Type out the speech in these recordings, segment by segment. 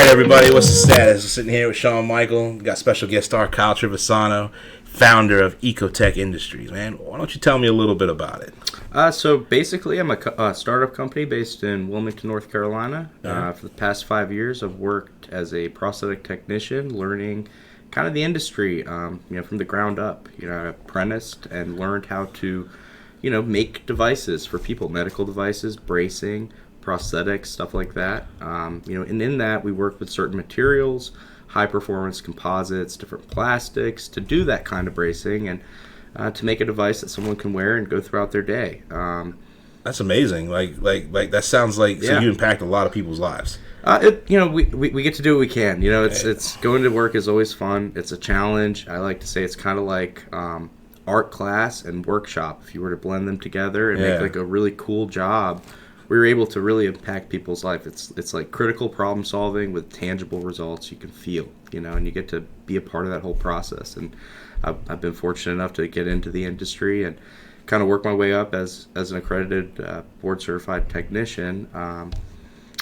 right, everybody, what's the status? We're sitting here with Shawn Michael. We got special guest star Kyle Trivisonno, founder of EcoTech Industries. Man, why don't you tell me a little bit about it? So basically, I'm a startup company based in Wilmington, North Carolina. For the past 5 years, I've worked as a prosthetic technician, learning kind of the industry, from the ground up. I apprenticed and learned how to, make devices for people, medical devices, bracing, prosthetics, stuff like that. And in that, we work with certain materials, high performance composites, different plastics to do that kind of bracing and to make a device that someone can wear and go throughout their day. That's amazing. Like that sounds like so you impact a lot of people's lives. We get to do what we can. It's going to work is always fun. It's a challenge. I like to say it's kind of like art class and workshop. If you were to blend them together and make like a really cool job, we were able to really impact people's life. It's like critical problem solving with tangible results you can feel, and you get to be a part of that whole process. And I've been fortunate enough to get into the industry and kind of work my way up as an accredited board certified technician.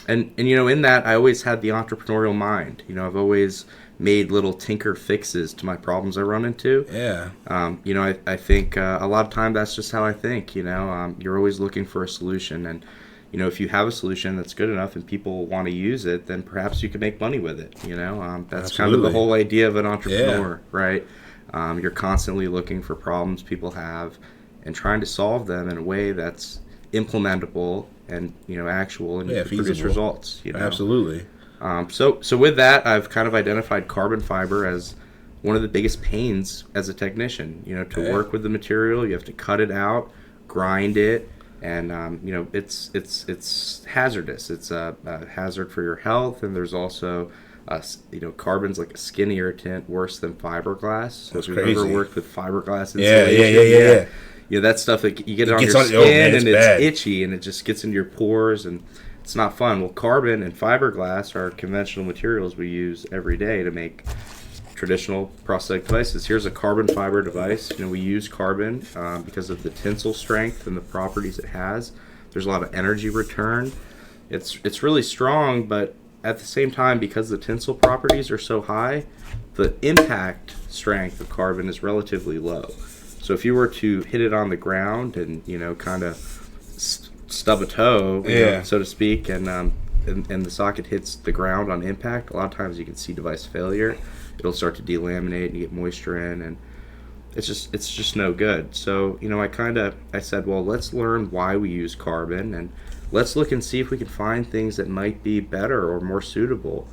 And in that, I always had the entrepreneurial mind. I've always made little tinker fixes to my problems I run into. I think a lot of time that's just how I think. You're always looking for a solution, and if you have a solution that's good enough and people want to use it, then perhaps you can make money with it. That's Absolutely. kind of the whole idea of an entrepreneur, right? You're constantly looking for problems people have and trying to solve them in a way that's implementable and actual and you can produce results. Absolutely. So with that, I've kind of identified carbon fiber as one of the biggest pains as a technician. To work with the material, you have to cut it out, grind it. And it's hazardous. It's a hazard for your health, and there's also carbon's like a skin irritant, worse than fiberglass. So if you've ever worked with fiberglass insulation, that stuff that you get on your skin and it's itchy and it just gets into your pores and it's not fun. Well, carbon and fiberglass are conventional materials we use every day to make traditional prosthetic devices. Here's a carbon fiber device. We use carbon because of the tensile strength and the properties it has. There's a lot of energy return. It's really strong, but at the same time, because the tensile properties are so high, the impact strength of carbon is relatively low. So if you were to hit it on the ground and kind of stub a toe, so to speak, and the socket hits the ground on impact, a lot of times you can see device failure. It'll start to delaminate and you get moisture in, and it's just no good. So I said, well, let's learn why we use carbon and let's look and see if we can find things that might be better or more suitable,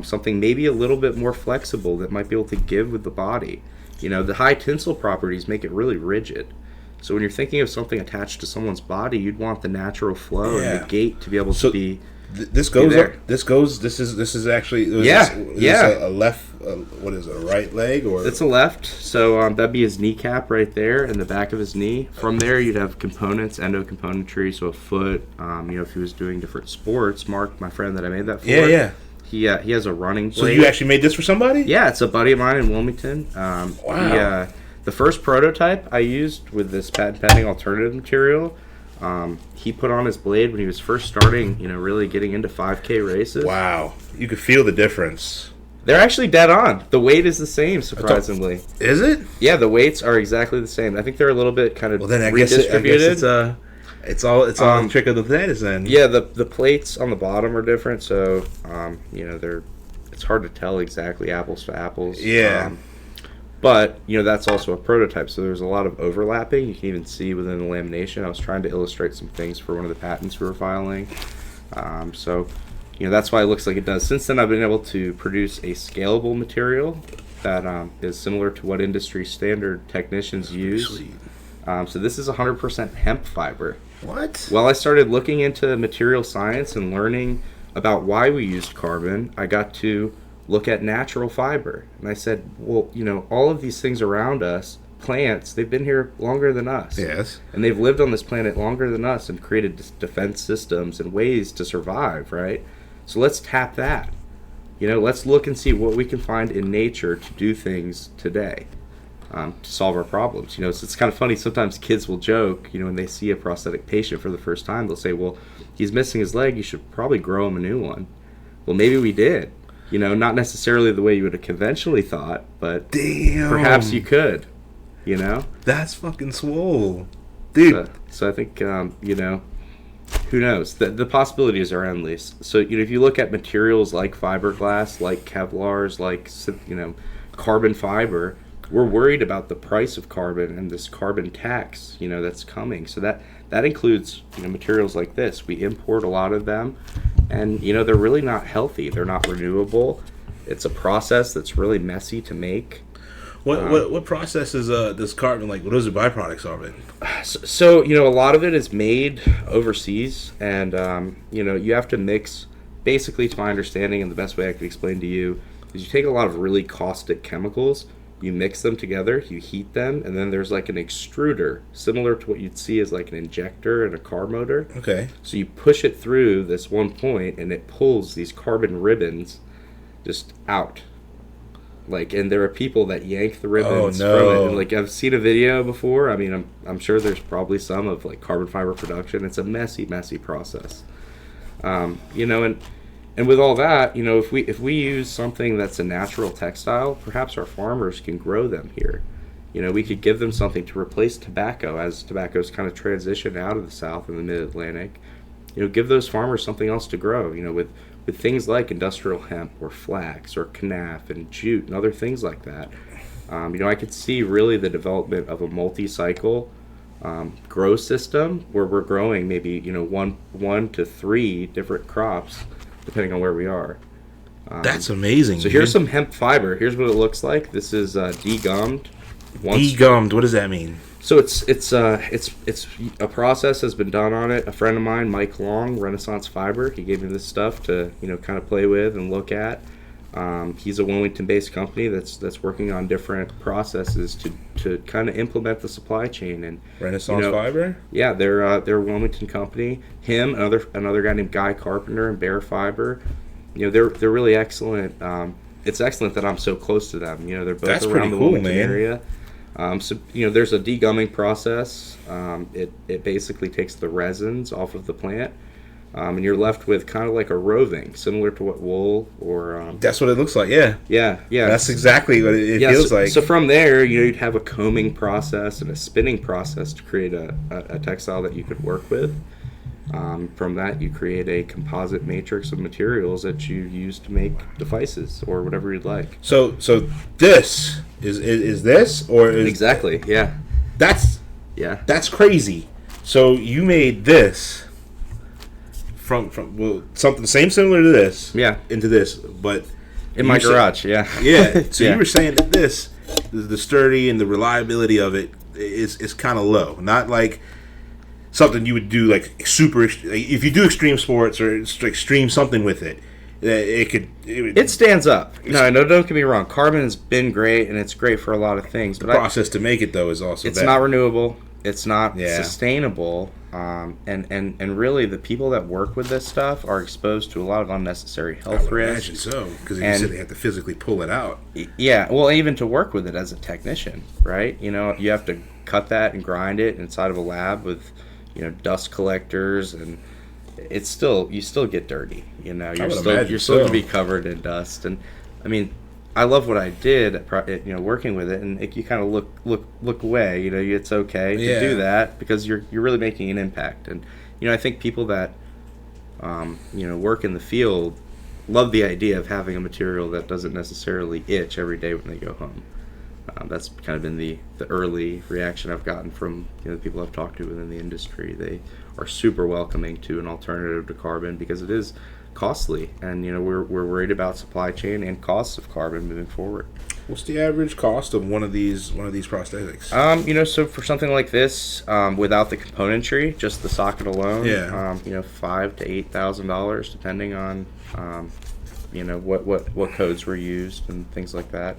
something maybe a little bit more flexible that might be able to give with the body. The high tensile properties make it really rigid. So when you're thinking of something attached to someone's body, you'd want the natural flow and the gait to be able to be. This is actually a left. What is it? A right leg or? It's a left. So that'd be his kneecap right there, and the back of his knee. From there, you'd have components, endo componentry. So a foot. If he was doing different sports, Mark, my friend that I made that for. He has a running blade. So you actually made this for somebody? Yeah, it's a buddy of mine in Wilmington. Wow. The first prototype I used with this patent pending alternative material. He put on his blade when he was first starting, really getting into 5K races. Wow. You could feel the difference. They're actually dead on. The weight is the same, surprisingly. Is it? Yeah, the weights are exactly the same. I think they're a little bit kind of redistributed. It's all a trick of the potatoes then. Yeah, the plates on the bottom are different, so, it's hard to tell exactly apples to apples. Yeah. But, that's also a prototype, so there's a lot of overlapping. You can even see within the lamination. I was trying to illustrate some things for one of the patents we were filing. That's why it looks like it does. Since then, I've been able to produce a scalable material that is similar to what industry standard technicians use. Sweet. So this is 100% hemp fiber. What? Well, I started looking into material science and learning about why we used carbon. I got to look at natural fiber. And I said, well, all of these things around us, plants, they've been here longer than us. Yes. And they've lived on this planet longer than us and created defense systems and ways to survive, right? So let's tap that. Let's look and see what we can find in nature to do things today. To solve our problems. It's kind of funny. Sometimes kids will joke, when they see a prosthetic patient for the first time, they'll say, well, he's missing his leg. You should probably grow him a new one. Well, maybe we did. Not necessarily the way you would have conventionally thought, but Damn. perhaps you could. That's fucking swole, dude. So I think who knows? The possibilities are endless. So if you look at materials like fiberglass, like Kevlars, like carbon fiber, we're worried about the price of carbon and this carbon tax that's coming. So that includes materials like this. We import a lot of them, and they're really not healthy. They're not renewable. It's a process that's really messy to make. What processes does carbon, like, what are the byproducts of it? So a lot of it is made overseas, and you have to mix. Basically, to my understanding, and the best way I could explain to you is you take a lot of really caustic chemicals, you mix them together, you heat them, and then there's like an extruder, similar to what you'd see as like an injector in a car motor. Okay. So you push it through this one point, and it pulls these carbon ribbons just out. And there are people that yank the ribbons from it. And I've seen a video before. I mean, I'm sure there's probably some of carbon fiber production. It's a messy process. And with all that, if we use something that's a natural textile, perhaps our farmers can grow them here. We could give them something to replace tobacco as tobacco's kind of transitioned out of the South and the Mid-Atlantic. Give those farmers something else to grow. With things like industrial hemp or flax or knaf and jute and other things like that. I could see really the development of a multi-cycle grow system where we're growing maybe one to three different crops depending on where we are. That's amazing. So here's some hemp fiber. Here's what it looks like. This is degummed. Degummed. What does that mean? So it's a process has been done on it. A friend of mine, Mike Long, Renaissance Fiber, he gave me this stuff to kind of play with and look at. He's a Wilmington-based company that's working on different processes to kind of implement the supply chain. And Renaissance Fiber. Yeah, they're a Wilmington company. Him, another guy named Guy Carpenter and Bear Fiber. They're really excellent. It's excellent that I'm so close to them. They're both around the Wilmington area. So there's a degumming process. It basically takes the resins off of the plant, and you're left with kind of like a roving, similar to what wool or. That's what it looks like. Yeah. Yeah. That's exactly what it feels like. So from there, you'd have a combing process and a spinning process to create a textile that you could work with. From that, you create a composite matrix of materials that you use to make devices or whatever you'd like. So this is this or is exactly that's crazy. So you made this from something similar to this into this, but in my garage. So you were saying that this the sturdy and the reliability of it is kind of low, not like something you would do like super. If you do extreme sports or extreme something with it, it stands up. No, don't get me wrong. Carbon has been great and it's great for a lot of things. The process to make it though is also it's not renewable. It's not sustainable. And really the people that work with this stuff are exposed to a lot of unnecessary health risks. Imagine so, because you said they have to physically pull it out. Yeah, well, even to work with it as a technician, right? You have to cut that and grind it inside of a lab with dust collectors, and you still get dirty. You're still going to be covered in dust. And I mean, I love what I did, working with it, and you kind of look away. It's okay to do that because you're really making an impact. And I think people that work in the field love the idea of having a material that doesn't necessarily itch every day when they go home. That's kind of been the early reaction I've gotten from the people I've talked to within the industry. They are super welcoming to an alternative to carbon because it is costly, and we're worried about supply chain and costs of carbon moving forward. What's the average cost of one of these prosthetics? So for something like this, without the componentry, just the socket alone, $5,000 to $8,000 depending on what codes were used and things like that.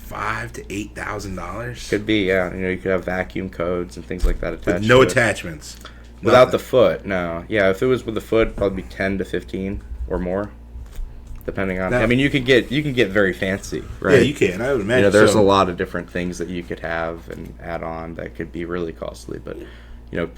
$5,000 to $8,000 could be, you could have vacuum codes and things like that attached. With no attachments. Without the foot, no. Yeah, if it was with the foot, probably 10 to 15 or more, depending on. I mean, you can get very fancy, right? Yeah, you can. I would imagine. There's a lot of different things that you could have and add on that could be really costly. But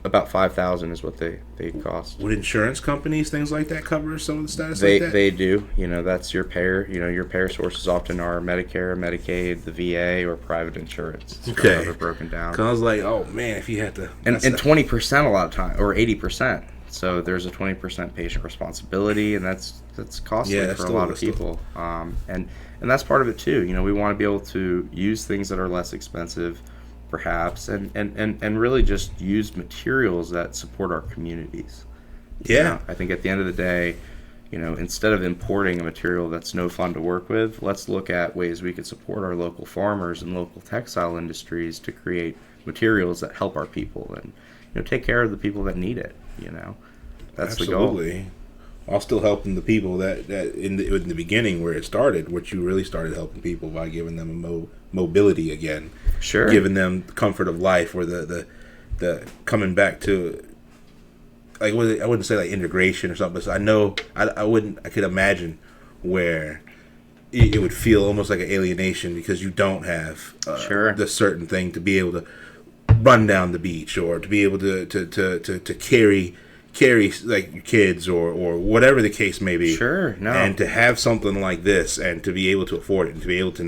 about 5,000 is what they cost. Would insurance companies, things like that, cover some of the status They like that? they do. That's your payer. Your payer sources often are Medicare, Medicaid, the VA, or private insurance. It's Okay. They're broken down. Because I was like, oh man, if you had to, And 20% a lot of time, or 80%. So there's a 20% patient responsibility, and that's costly for a lot of people. And that's part of it too. We want to be able to use things that are less expensive, perhaps, and really just use materials that support our communities. yeah, I think at the end of the day, instead of importing a material that's no fun to work with, let's look at ways we could support our local farmers and local textile industries to create materials that help our people and take care of the people that need it. That's absolutely. the goal. While still helping the people that in the beginning where it started, which you really started helping people by giving them a mobility again, Sure. giving them the comfort of life, or the coming back to, like, I wouldn't say like integration or something, but I know I could imagine where it would feel almost like an alienation because you don't have Sure. the certain thing to be able to run down the beach, or to be able to carry like your kids, or whatever the case may be. Sure. No. And to have something like this, and to be able to afford it, and to be able to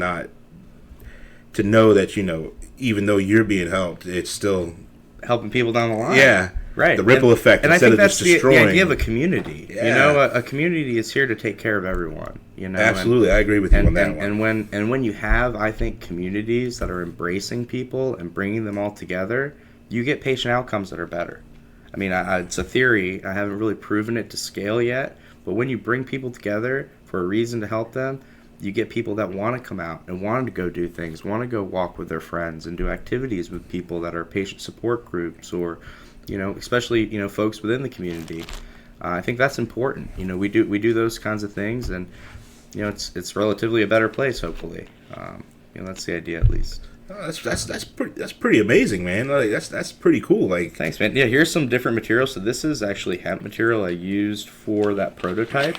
know that even though you're being helped, it's still helping people down the line. yeah, Right. the ripple effect, And I instead think of that's just destroying. the idea of a community. Yeah. A community is here to take care of everyone. Absolutely, I agree with you on that one. And when you have, I think, communities that are embracing people and bringing them all together, you get patient outcomes that are better. I mean, it's a theory. I haven't really proven it to scale yet. But when you bring people together for a reason to help them, you get people that want to come out and want to go do things, want to go walk with their friends and do activities with people that are patient support groups, or, especially, folks within the community. I think that's important. We do those kinds of things, and, it's relatively a better place, hopefully. That's the idea, at least. Oh, that's pretty amazing, man. Like, that's pretty cool. Like, Thanks, man. Yeah, here's some different materials. So this is actually hemp material I used for that prototype.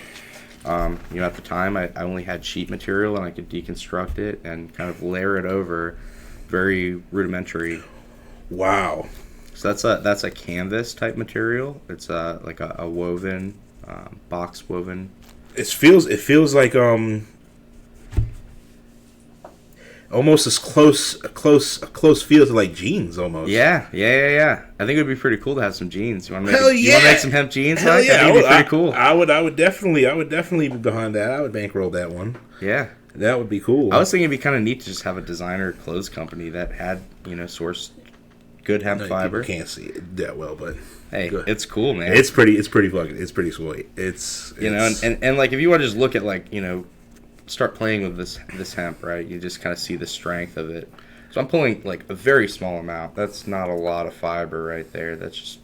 At the time, I only had sheet material, and I could deconstruct it and kind of layer it over, very rudimentary. wow. So that's a canvas type material. It's like a woven, box woven. It feels like almost a close feel to like jeans almost. Yeah. I think it would be pretty cool to have some jeans. You want to make Hell You yeah! want to make some hemp jeans? Hell Mike? yeah! I think it'd be pretty cool. I would definitely be behind that. I would bankroll that one. Yeah. That would be cool. I was thinking it'd be kind of neat to just have a designer clothes company that had, sourced good hemp fiber. People can't see it that well, but Hey, good. it's cool, man. It's pretty pretty sweet. It's and like if you want to just look at start playing with this hemp, right? You just kind of see the strength of it. So I'm pulling like a very small amount. That's not a lot of fiber right there. That's just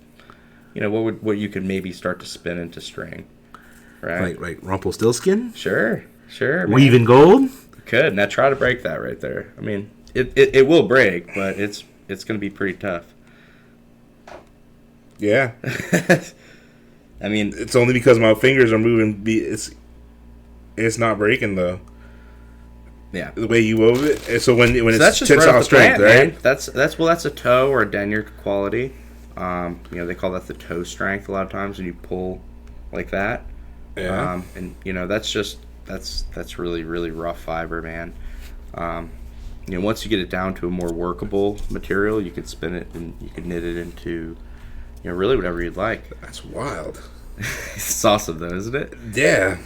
what you could maybe start to spin into string, right? like Rumpelstiltskin, Sure, man. weaving gold. Could now try to break that right there. I mean, it will break, but it's going to be pretty tough. Yeah, I mean, it's only because my fingers are moving. It's not breaking though. Yeah, the way you wove it. And so when it's that's just tensile right off the strength, plant, right? Man. That's a toe or a denier quality. They call that the toe strength a lot of times when you pull like that. Yeah. And that's really, really rough fiber, man. Once you get it down to a more workable material, you could spin it and you could knit it into, really whatever you'd like. That's wild. It's awesome, though, isn't it? Yeah.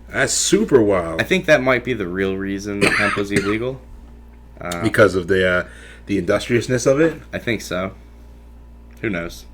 That's super wild. I think that might be the real reason that hemp was illegal. Because of the industriousness of it? I think so. Who knows?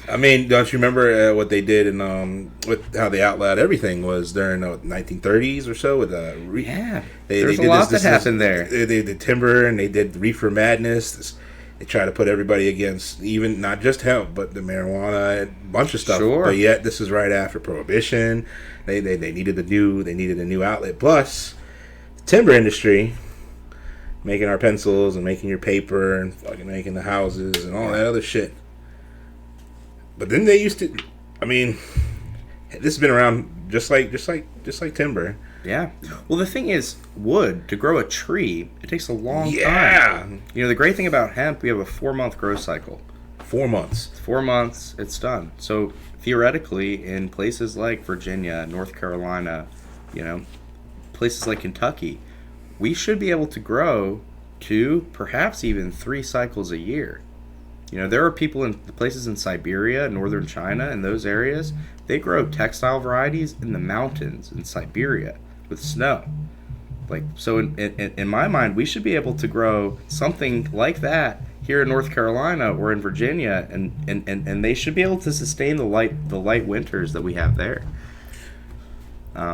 I mean, don't you remember what they did in with how they outlawed everything was during the 1930s or so with yeah. There's a lot that happened there. They did timber and they did reefer madness. They try to put everybody against even not just hemp but the marijuana, a bunch of stuff. Sure. But yet this is right after Prohibition. They needed a new outlet. Plus, the timber industry, making our pencils and making your paper and fucking making the houses and all that other shit. But then they used to. I mean, this has been around just like timber. Yeah. Well, the thing is, wood to grow a tree, it takes a long time. Yeah. The great thing about hemp, we have a 4-month growth cycle. 4 months. 4 months, it's done. So theoretically, in places like Virginia, North Carolina, places like Kentucky, we should be able to grow 2, perhaps even 3 cycles a year. There are people in places in Siberia, northern China, and those areas, they grow textile varieties in the mountains in Siberia with snow. So in my mind, we should be able to grow something like that here in North Carolina or in Virginia, and they should be able to sustain the light winters that we have there.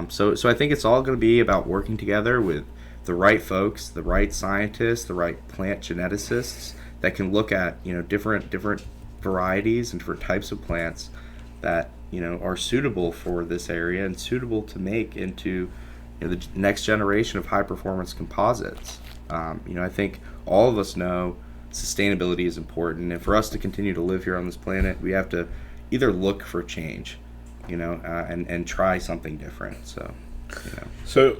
So I think it's all going to be about working together with the right folks, the right scientists, the right plant geneticists that can look at different varieties and different types of plants that are suitable for this area and suitable to make into the next generation of high performance composites. I think all of us know sustainability is important, and for us to continue to live here on this planet, we have to either look for change, and try something different. So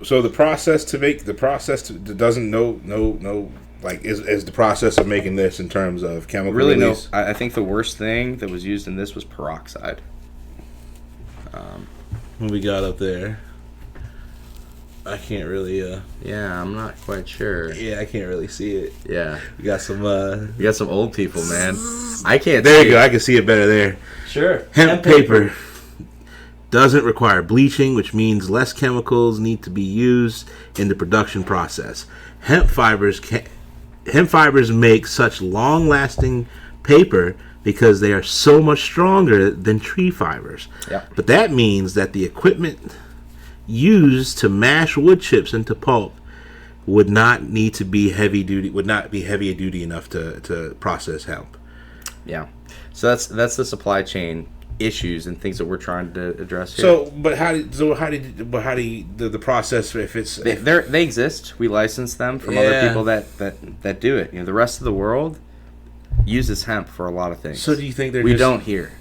the process doesn't know like is the process of making this in terms of chemical release? No. I think the worst thing that was used in this was peroxide. What we got up there? I can't really. Yeah, I'm not quite sure. Yeah, I can't really see it. Yeah, we got some. We got some old people, man. I can't. There you go. I can see it better there. Sure. Hemp paper doesn't require bleaching, which means less chemicals need to be used in the production process. Hemp fibers make such long-lasting paper because they are so much stronger than tree fibers. Yeah. But that means that the equipment used to mash wood chips into pulp would not be heavy duty enough to process hemp. Yeah. So that's the supply chain issues and things that we're trying to address here. So how do the process, if it's they exist, we license them from other people that do it. The rest of the world uses hemp for a lot of things. So do you think we don't here?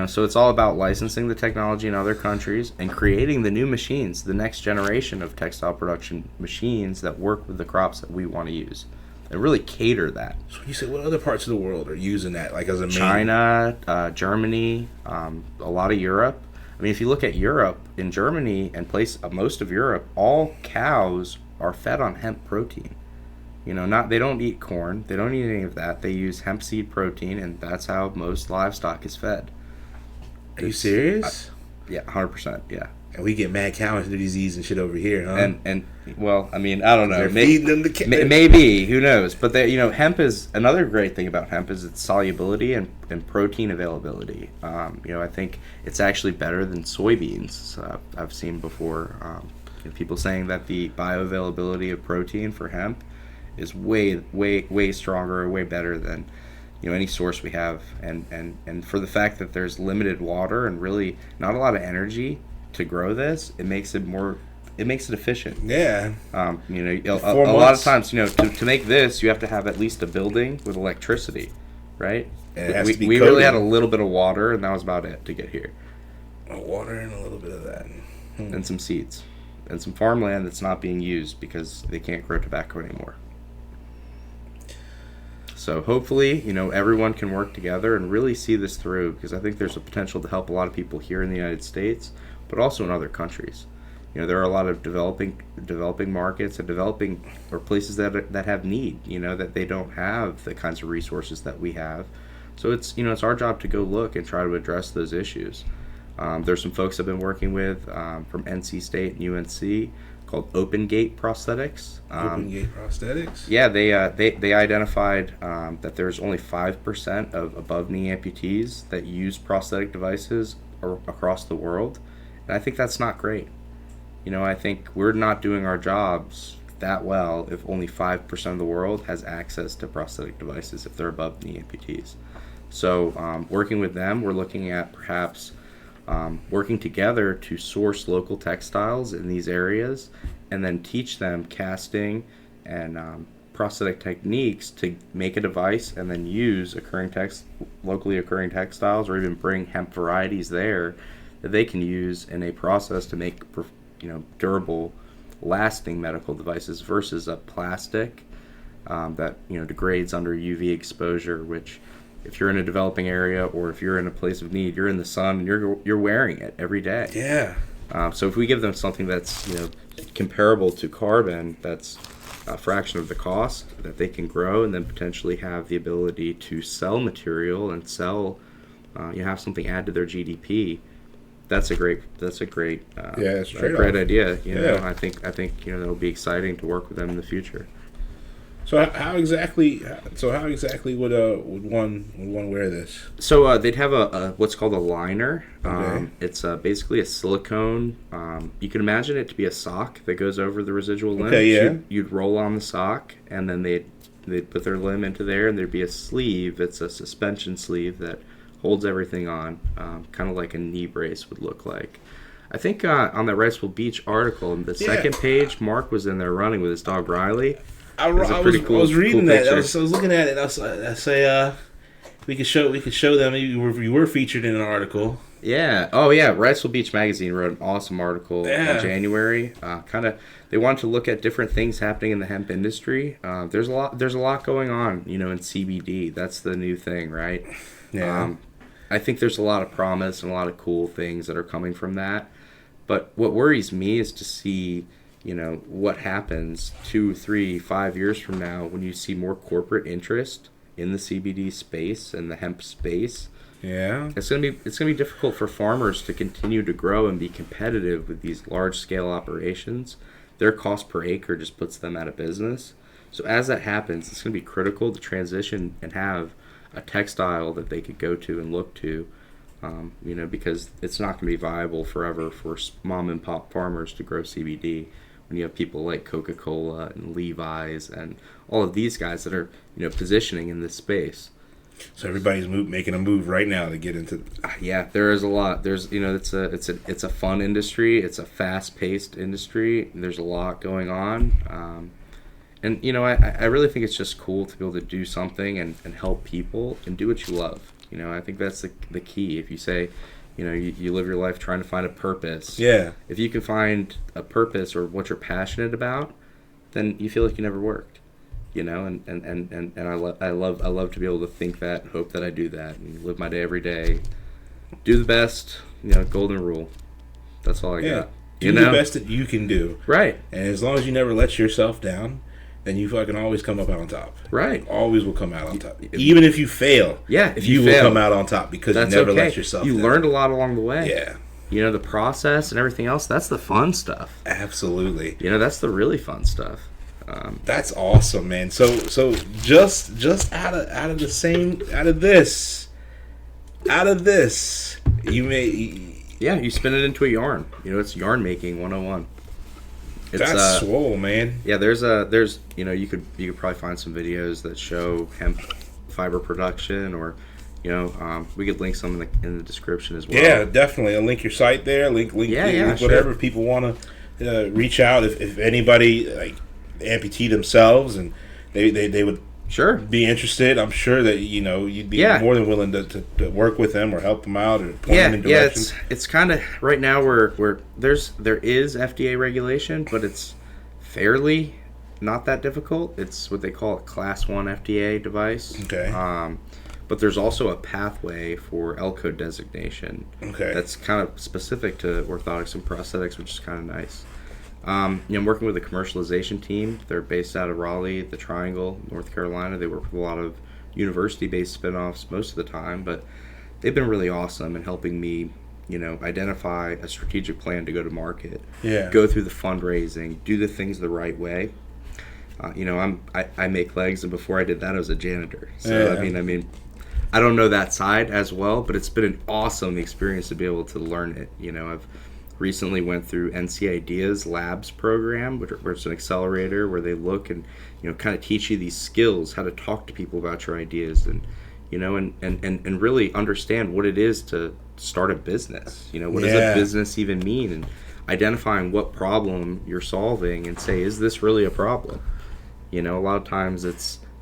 So it's all about licensing the technology in other countries and creating the new machines, the next generation of textile production machines that work with the crops that we want to use and really cater that. So you say, what other parts of the world are using that, like as a main? China, Germany, a lot of Europe. I mean, if you look at Europe, in Germany and most of Europe, all cows are fed on hemp protein. They don't eat corn, they don't eat any of that. They use hemp seed protein, and that's how most livestock is fed. Are you serious? Yeah, 100%. Yeah. And we get mad cow disease and shit over here, huh? And well, I mean, I don't know. They're feeding them the maybe, who knows? But hemp is another great thing about hemp is its solubility and protein availability. I think it's actually better than soybeans. I've seen before people saying that the bioavailability of protein for hemp is way stronger, way better than any source we have, and for the fact that there's limited water and really not a lot of energy to grow this, it makes it efficient. Yeah. A lot of times, to make this, you have to have at least a building with electricity, right? And it has to be we really had a little bit of water, and that was about it to get here. Water and a little bit of that. And some seeds. And some farmland that's not being used because they can't grow tobacco anymore. So hopefully, everyone can work together and really see this through, because I think there's a potential to help a lot of people here in the United States, but also in other countries. There are a lot of developing markets and or places that have need, that they don't have the kinds of resources that we have. So it's our job to go look and try to address those issues. There's some folks I've been working with from NC State and UNC called Open Gate Prosthetics. Open Gate Prosthetics? Yeah, they identified that there's only 5% of above-knee amputees that use prosthetic devices across the world, and I think that's not great. I think we're not doing our jobs that well if only 5% of the world has access to prosthetic devices if they're above-knee amputees. So working with them, we're looking at perhaps working together to source local textiles in these areas and then teach them casting and prosthetic techniques to make a device and then use locally occurring textiles, or even bring hemp varieties there that they can use in a process to make durable, lasting medical devices versus a plastic that degrades under UV exposure, which if you're in a developing area or if you're in a place of need, you're in the sun and you're wearing it every day. Yeah. So if we give them something that's comparable to carbon, that's a fraction of the cost, that they can grow and then potentially have the ability to sell material and sell, have something add to their GDP. That's a great it's a great idea. I think it'll be exciting to work with them in the future. So how exactly would one wear this? So they'd have a what's called a liner. Okay. It's basically a silicone. You can imagine it to be a sock that goes over the residual limb. Okay, yeah. So you'd roll on the sock, and then they'd put their limb into there, and there'd be a sleeve. It's a suspension sleeve that holds everything on, kind of like a knee brace would look like. I think on that Riceville Beach article, the second page, Mark was in there running with his dog Riley. I was reading that. I was looking at it. I say we could show them. You were featured in an article. Yeah. Oh yeah. Riceville Beach Magazine wrote an awesome article in January. They wanted to look at different things happening in the hemp industry. There's a lot going on. In CBD. That's the new thing, right? Yeah. I think there's a lot of promise and a lot of cool things that are coming from that. But what worries me is to see, what happens 2, 3, 5 years from now when you see more corporate interest in the CBD space and the hemp space. Yeah. It's gonna be difficult for farmers to continue to grow and be competitive with these large scale operations. Their cost per acre just puts them out of business. So as that happens, it's gonna be critical to transition and have a textile that they could go to and look to, because it's not going to be viable forever for mom and pop farmers to grow CBD when you have people like Coca-Cola and Levi's and all of these guys that are, positioning in this space. So everybody's making a move right now to get into. Yeah, there is a lot. There's, it's a fun industry. It's a fast-paced industry. There's a lot going on. And, I really think it's just cool to be able to do something and help people and do what you love. I think that's the key. If you say, you live your life trying to find a purpose. Yeah. If you can find a purpose or what you're passionate about, then you feel like you never worked. And I love to be able to think that, hope that I do that, and live my day every day. Do the best, golden rule. That's all I got. Do the best that you can do. Right. And as long as you never let yourself down, then you fucking always come up out on top. Right. Always will come out on top. Even if you fail, if you will come out on top because you never let yourself down. You learned a lot along the way. Yeah. The process and everything else, that's the fun stuff. Absolutely. That's the really fun stuff. That's awesome, man. So just out of this, you may you spin it into a yarn. It's yarn making 101. That's swole, man. Yeah, there's you could probably find some videos that show hemp fiber production, or we could link some in the description as well. Yeah, definitely. I'll link your site there. Link whatever. Sure. If people want to reach out, if anybody like amputee themselves and they would be interested, I'm sure that you'd be more than willing to work with them or help them out or point them in directions. It's kind of right now where there is FDA regulation, but it's fairly not that difficult. It's what they call a Class 1 FDA device. Okay. But there's also a pathway for L-code designation. Okay. That's kind of specific to orthotics and prosthetics, which is kind of nice. I'm working with a commercialization team. They're based out of Raleigh, the Triangle, North Carolina. They work with a lot of university-based spinoffs most of the time, but they've been really awesome in helping me, identify a strategic plan to go to market. Yeah. Go through the fundraising, do the things the right way. I make legs, and before I did that, I was a janitor. So I I don't know that side as well, but it's been an awesome experience to be able to learn it. I've recently went through NC Ideas Labs program, which is an accelerator where they look and kind of teach you these skills, how to talk to people about your ideas, and and really understand what it is to start a business. What does a business even mean, and identifying what problem you're solving and say, is this really a problem? A lot of times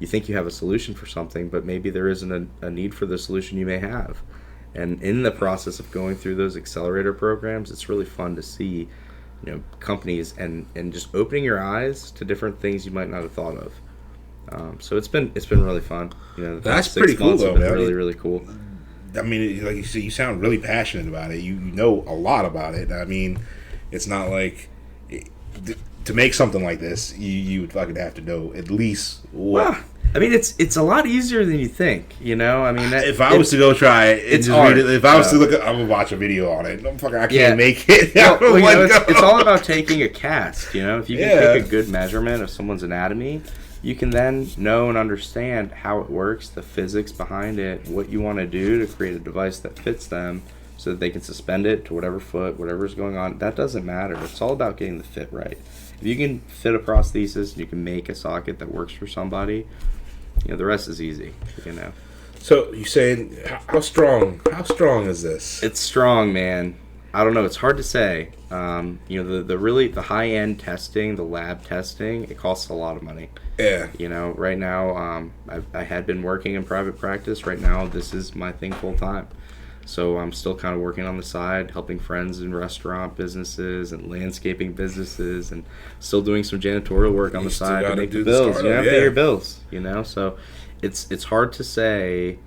you think you have a solution for something, but maybe there isn't a need for the solution you may have. And in the process of going through those accelerator programs, it's really fun to see, companies and just opening your eyes to different things you might not have thought of. So it's been really fun. You know, the That's past pretty 6 cool, months though, have been man. really, really cool. I mean, like you say, you sound really passionate about it. You know a lot about it. I mean, it's not like to make something like this, you would fucking have to know at least what. Well, I mean, it's a lot easier than you think. You know, I mean, If I was to go try it and it's just hard. read it, if I was to look, I'm gonna watch a video on it. I can't Yeah. make it. Well, you Like, know, it's all about taking a cast. You know, if you can Yeah. take a good measurement of someone's anatomy, you can then know and understand how it works, the physics behind it, what you want to do to create a device that fits them, so that they can suspend it to whatever foot, whatever's going on. That doesn't matter. It's all about getting the fit right. If you can fit a prosthesis, you can make a socket that works for somebody. You know, the rest is easy. You know. So you saying how strong? How strong is this? It's strong, man. I don't know. It's hard to say. You know, the high end testing, the lab testing, it costs a lot of money. Yeah. You know, right now, I had been working in private practice. Right now, this is my thing full time. So I'm still kind of working on the side, helping friends in restaurant businesses and landscaping businesses, and still doing some janitorial work on the still side to gotta make do the the bills. startup, You have to yeah. pay your bills. You know, so it's hard to say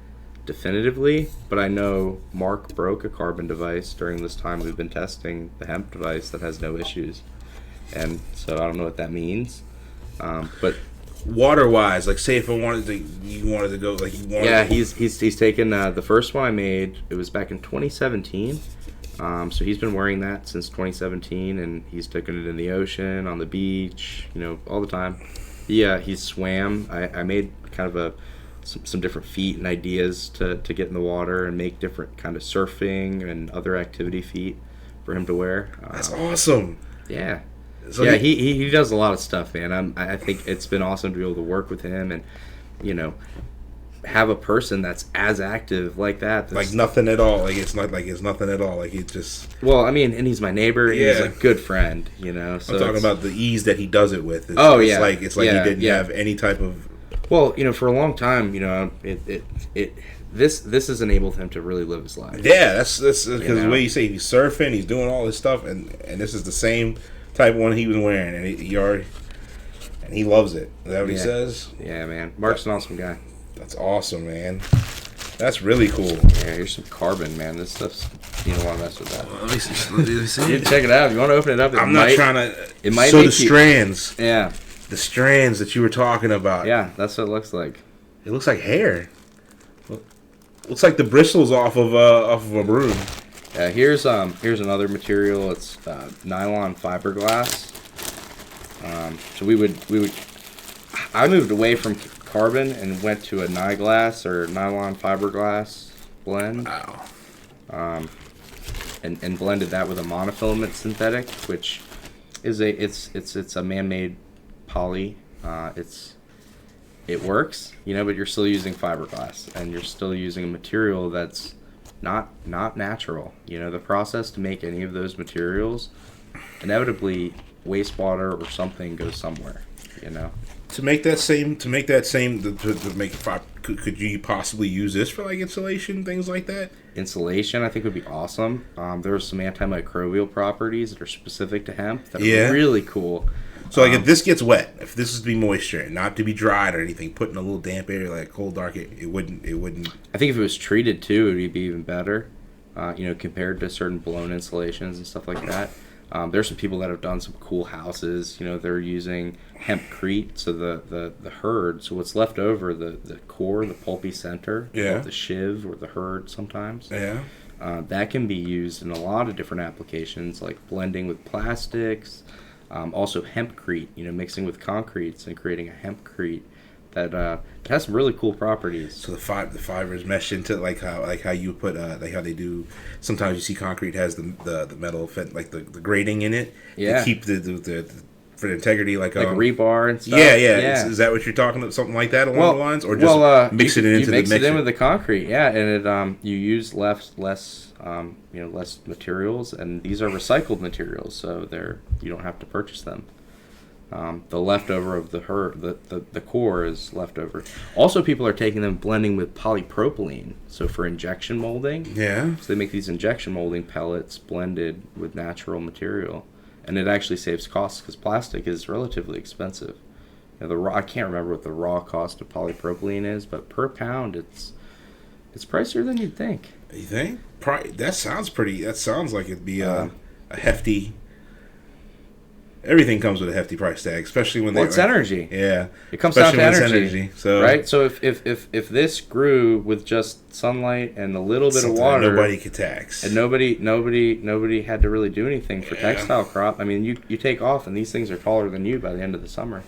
definitively, but I know Mark broke a carbon device during this time we've been testing the hemp device that has no issues, and so I don't know what that means, but Water wise, like say if I wanted to, you wanted to go like you wanted. yeah, to, he's taken the first one I made. It was back in 2017. So he's been wearing that since 2017, and he's taken it in the ocean, on the beach, you know, all the time. Yeah, he's swam. I made kind of some different feet and ideas to get in the water and make different kind of surfing and other activity feet for him to wear. That's awesome. Yeah. So Yeah, he does a lot of stuff, man. I think it's been awesome to be able to work with him and, you know, have a person that's as active like that. like nothing at all. Like it's not like it's nothing at all. Like he just. Well, I mean, and he's my neighbor. And he's Yeah. a good friend, you know. So I'm talking about the ease that he does it with. It's, Oh, it's yeah. like it's like Yeah, he didn't yeah. have any type of. Well, you know, for a long time, you know, this has enabled him to really live his life. Yeah, that's because You the know? way you say he's surfing, he's doing all this stuff, and this is the same type of one he was wearing, and he already and he loves it. Is that what he Yeah. says? Yeah, man. Mark's an awesome guy. That's awesome, man. That's really cool. Yeah, here's some carbon, man. This stuff's, you don't want to mess with that. Let me see. You check it out. If you want to open it up, I'm not trying to. It might so make the you- strands, Yeah, that you were talking about. yeah, that's what it looks like. It looks like hair. Looks like the bristles off of a broom. Here's another material. It's nylon fiberglass. So we would I moved away from carbon and went to a niglass or nylon fiberglass blend. Wow. And blended that with a monofilament synthetic, which is it's a man-made poly. It works, you know, but you're still using fiberglass and you're still using a material that's not natural. You know, the process to make any of those materials, inevitably wastewater or something goes somewhere. You know. To make could you possibly use this for like insulation, things like that? Insulation, I think, would be awesome. There are some antimicrobial properties that are specific to hemp that Yeah. are really cool. So like if this gets wet, if this is to be moisture, not to be dried or anything, put in a little damp area like cold, dark, it wouldn't. I think if it was treated too, it would be even better. You know, compared to certain blown insulations and stuff like that. There's some people that have done some cool houses. You know, they're using hempcrete, so the hurd. So what's left over, the core, the pulpy center, Yeah. the shiv or the hurd sometimes. Yeah. That can be used in a lot of different applications, like blending with plastics. Also hempcrete, you know, mixing with concretes and creating a hempcrete that has some really cool properties. So the fibers mesh into like how you put like how they do. Sometimes you see concrete has the metal like the grating in it. Yeah. To keep the for the integrity like rebar and stuff. Yeah. Is that what you're talking about? Something like that along the lines, or just mix it into the mixture? You mix it in with the concrete, yeah, and it you use less materials, and these are recycled materials, so you don't have to purchase them. The leftover of the core is leftover. Also, people are taking them blending with polypropylene, so for injection molding. Yeah. So they make these injection molding pellets blended with natural material, and it actually saves costs because plastic is relatively expensive. The raw, I can't remember what the raw cost of polypropylene is, but per pound it's pricier than you'd think. You think? That sounds pretty. That sounds like it'd be a hefty. Everything comes with a hefty price tag, especially when it's energy. Yeah, it comes down to especially energy. So right. So if this grew with just sunlight and a little bit of water, nobody could tax, and nobody had to really do anything for textile crop. I mean, you take off, and these things are taller than you by the end of the summer.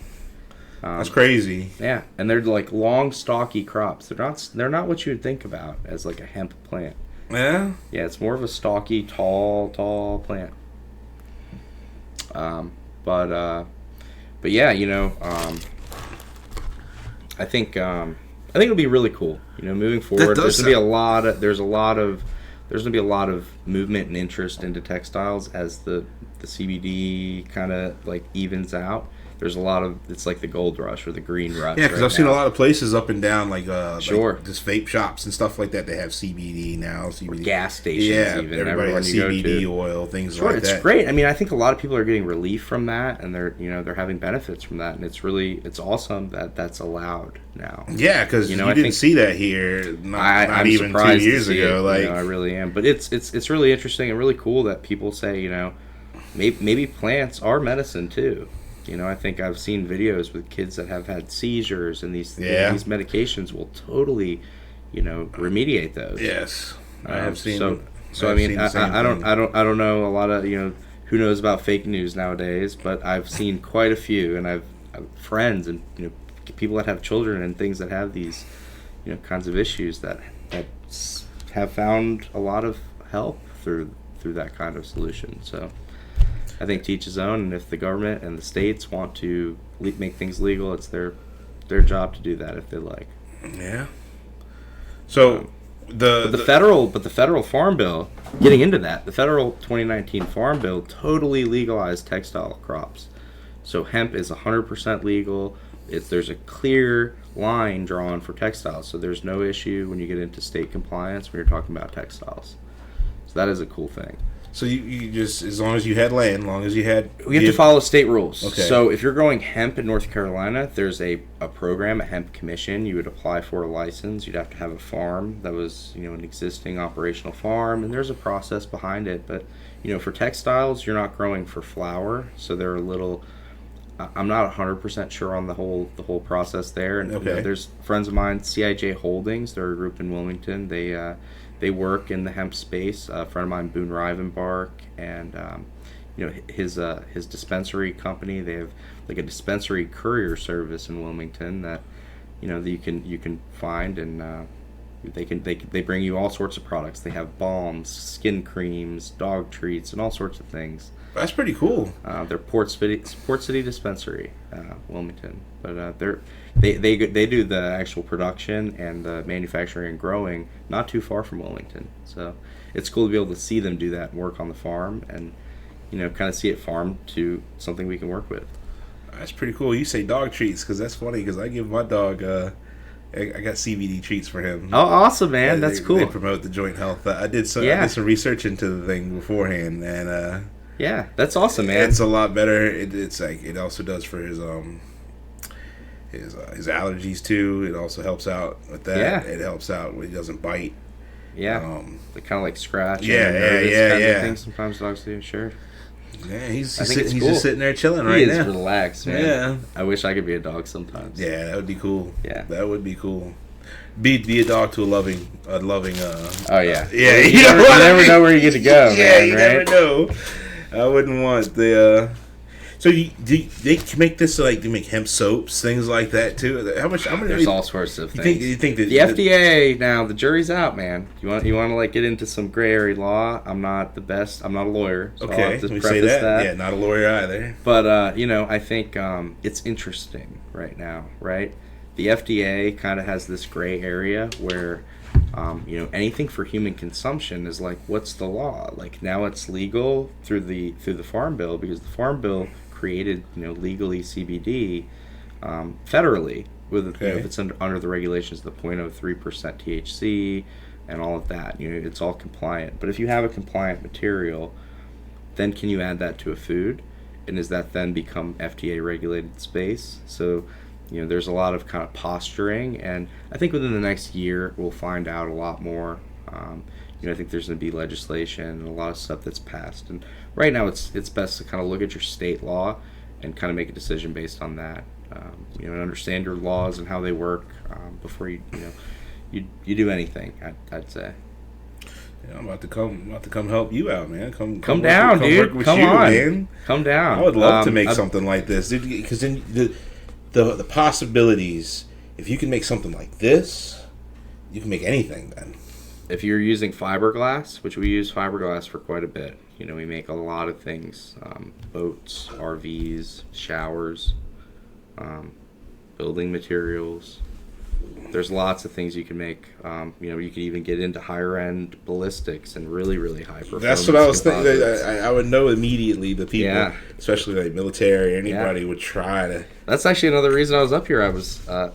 That's crazy. Yeah, and they're like long, stocky crops. They're not what you would think about as like a hemp plant. Yeah. Yeah, it's more of a stocky, tall plant. But yeah, I think it'll be really cool. Moving forward, there's gonna be a lot of movement and interest into textiles as the CBD kind of like evens out. There's a lot of, it's like the gold rush or the green rush. Yeah, because I've seen a lot of places up and down, like sure, like just vape shops and stuff like that. They have CBD now, CBD or gas stations. Yeah, even everybody has CBD oil, things like that. It's great. I mean, I think a lot of people are getting relief from that, and they're having benefits from that, and it's awesome that that's allowed now. Yeah, because you didn't see that here not even 2 years ago. I really am, but it's really interesting and really cool that people say maybe plants are medicine too. I think I've seen videos with kids that have had seizures, and these medications will totally, remediate those. Yes, I have seen. So I mean, I don't know a lot of who knows about fake news nowadays, but I've seen quite a few, and I've friends and people that have children and things that have these kinds of issues that have found a lot of help through that kind of solution. So I think to each his own, and if the government and the states want to make things legal, it's their job to do that if they like. Yeah. So the federal Farm Bill, getting into that, the federal 2019 Farm Bill totally legalized textile crops. So hemp is 100% legal. There's a clear line drawn for textiles, so there's no issue when you get into state compliance when you're talking about textiles. So that is a cool thing. So you just, as long as you had land, as long as you had... We have to follow state rules. Okay. So if you're growing hemp in North Carolina, there's a program, a hemp commission. You would apply for a license. You'd have to have a farm that was, an existing operational farm, and there's a process behind it. But, for textiles, you're not growing for flour, so they're a little... I'm not 100% sure on the whole process there. And okay. There's friends of mine, CIJ Holdings, they're a group in Wilmington. They work in the hemp space. A friend of mine, Boone Rivenbark, and his dispensary company. They have like a dispensary courier service in Wilmington that that you can find, and they bring you all sorts of products. They have balms, skin creams, dog treats, and all sorts of things. That's pretty cool. They're Port City Dispensary, Wilmington, but they do the actual production and the manufacturing and growing not too far from Wilmington. So it's cool to be able to see them do that and work on the farm, and kind of see it farmed to something we can work with. That's pretty cool. You say dog treats, because that's funny, because I give my dog I got CBD treats for him. Oh, awesome, man! That's cool. They promote the joint health. I did some research into the thing beforehand, and yeah, that's awesome, man. It's a lot better. It's like, it also does for his allergies too. It also helps out with that. Yeah. It helps out when he doesn't bite. Yeah. They kind of like scratch. Yeah. Things sometimes dogs do. Sure. Yeah, he's cool. just sitting there chilling right now. He is relaxed, man. Yeah. I wish I could be a dog sometimes. Yeah, that would be cool. Yeah. That would be cool. Be a dog to a loving. Oh yeah. Yeah. You never know where you get to go, man. Yeah, you right? never know. I wouldn't want the. So they can make this, like, they make hemp soaps, things like that too. How much? There's all sorts of things. You think that the FDA now, the jury's out, man. You want to like get into some gray area law? I'm not the best. I'm not a lawyer. So okay, I'll have to we preface say that. that. Yeah, not a lawyer either. But I think it's interesting right now, right? The FDA kind of has this gray area where. Anything for human consumption is like, what's the law? Like, now it's legal through the Farm Bill, because the Farm Bill created legally CBD federally with if it's under the regulations, the 0.03% THC and all of that. It's all compliant. But if you have a compliant material, then can you add that to a food? and is that then become FDA regulated space. So, there's a lot of kind of posturing, and I think within the next year we'll find out a lot more. I think there's going to be legislation and a lot of stuff that's passed, and right now it's best to kind of look at your state law and kind of make a decision based on that. And understand your laws and how they work before you do anything. I'd say. Yeah, I'm about to come help you out, man. Come down, dude. Come on, man. Come down. I would love to make something like this, dude. Because then the possibilities. If you can make something like this, you can make anything. Then, if you're using fiberglass, which we use fiberglass for quite a bit, we make a lot of things: boats, RVs, showers, building materials. There's lots of things you can make. You could even get into higher end ballistics and really, really high performance. That's what I was thinking. I would know immediately the people, especially like military, anybody would try to. That's actually another reason I was up here. I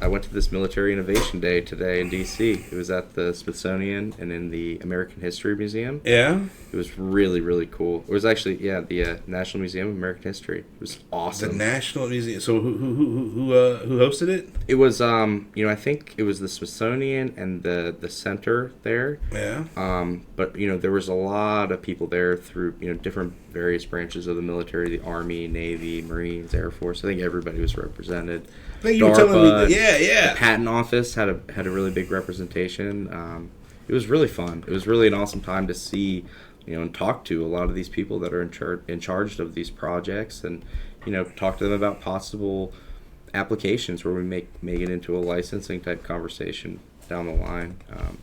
went to this Military Innovation Day today in D.C. It was at the Smithsonian and in the American History Museum. Yeah. It was really, really cool. It was actually the National Museum of American History. It was awesome. The National Museum. So who hosted it? It was I think it was the Smithsonian and the center there. Yeah. But there was a lot of people there through different various branches of the military, the Army, Navy, Marines, Air Force. I think everybody was represented. I think you were telling me. Yeah. The patent office had a really big representation. It was really fun. It was really an awesome time to see, and talk to a lot of these people that are in charge of these projects, and talk to them about possible applications where we make it into a licensing type conversation down the line.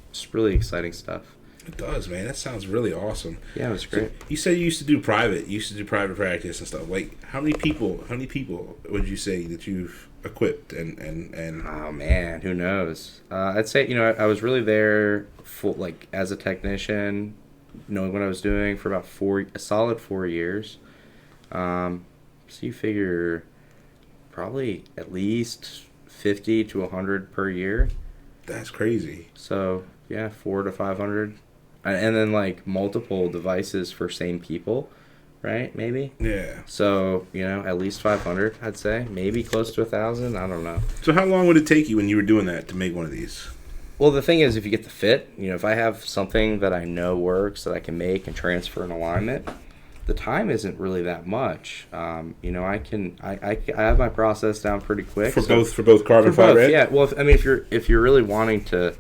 It's really exciting stuff. It does, man. That sounds really awesome. Yeah, it was great. So you said you used to do private. You used to do private practice and stuff. Like, how many people would you say that you've equipped and Oh man, who knows? I'd say I was really there as a technician, knowing what I was doing for about a solid 4 years. So you figure probably at least 50 to 100 per year. That's crazy. So yeah, 400 to 500, and then like multiple devices for same people, right? Maybe. Yeah. So at least 500, I'd say, maybe close to 1,000. I don't know. So how long would it take you when you were doing that to make one of these? Well, the thing is, if you get the fit, if I have something that I know works that I can make and transfer in alignment, the time isn't really that much. I have my process down pretty quick. For both carbon fiber. Yeah. Well, if you're really wanting to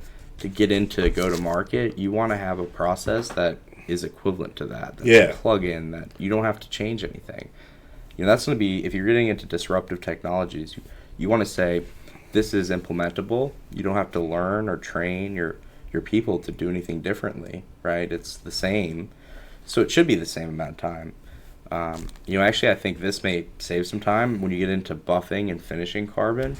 get into go to market, you want to have a process that is equivalent to that. That's a plug-in that you don't have to change anything. That's going to be, if you're getting into disruptive technologies, you want to say this is implementable. You don't have to learn or train your people to do anything differently, right? It's the same. So it should be the same amount of time. Actually, I think this may save some time when you get into buffing and finishing carbon.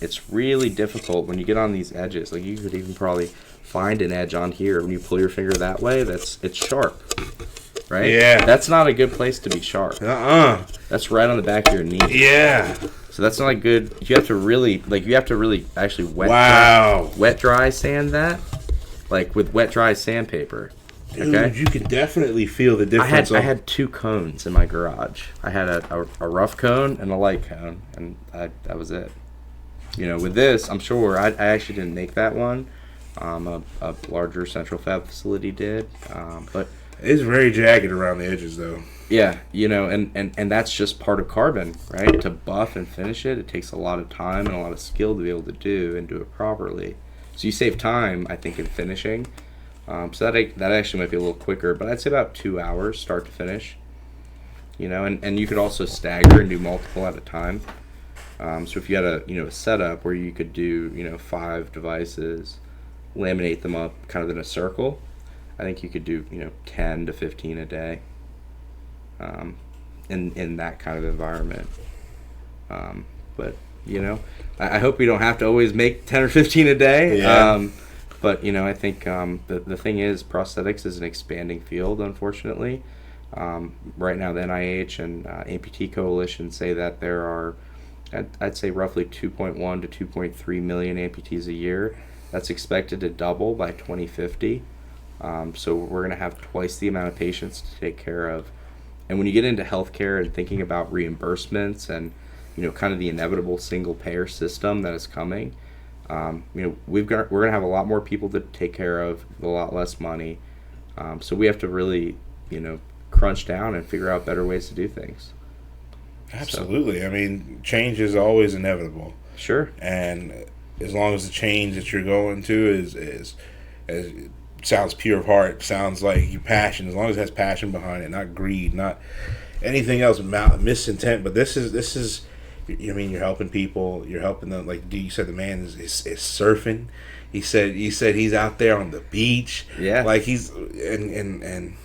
It's really difficult when you get on these edges. Like, you could even probably find an edge on here. When you pull your finger that way, it's sharp, right? Yeah. That's not a good place to be sharp. That's right on the back of your knee. Yeah. So that's not good. You have to really actually wet dry sand that, like with wet dry sandpaper. Dude, okay? You could definitely feel the difference. I had 2 cones in my garage. I had a rough cone and a light cone, and that was it. With this, I'm sure I actually didn't make that one. A larger central fab facility did, but it's very jagged around the edges, though. Yeah, and that's just part of carbon, right? To buff and finish it takes a lot of time and a lot of skill to be able to do and do it properly. So you save time, I think, in finishing. So that actually might be a little quicker, but I'd say about 2 hours start to finish. And you could also stagger and do multiple at a time. So if you had a setup where you could do 5 devices, laminate them up kind of in a circle, I think you could do 10 to 15 a day. In that kind of environment. But I hope we don't have to always make 10 or 15 a day. Yeah. But I think the thing is, prosthetics is an expanding field, unfortunately. Right now the NIH and Amputee Coalition say that there are, I'd say, roughly 2.1 to 2.3 million amputees a year. That's expected to double by 2050. So we're going to have twice the amount of patients to take care of And when you get into healthcare and thinking about reimbursements and, kind of the inevitable single payer system that is coming, we're going to have a lot more people to take care of with a lot less money. So we have to really, crunch down and figure out better ways to do things. Absolutely. I mean, change is always inevitable. Sure. And as long as the change that you're going to is sounds pure of heart, sounds like your passion, as long as it has passion behind it, not greed, not anything else, misintent. But this is, you're helping people, you're helping them. Like you said, the man is surfing. He said he's out there on the beach. Yeah. Like he's and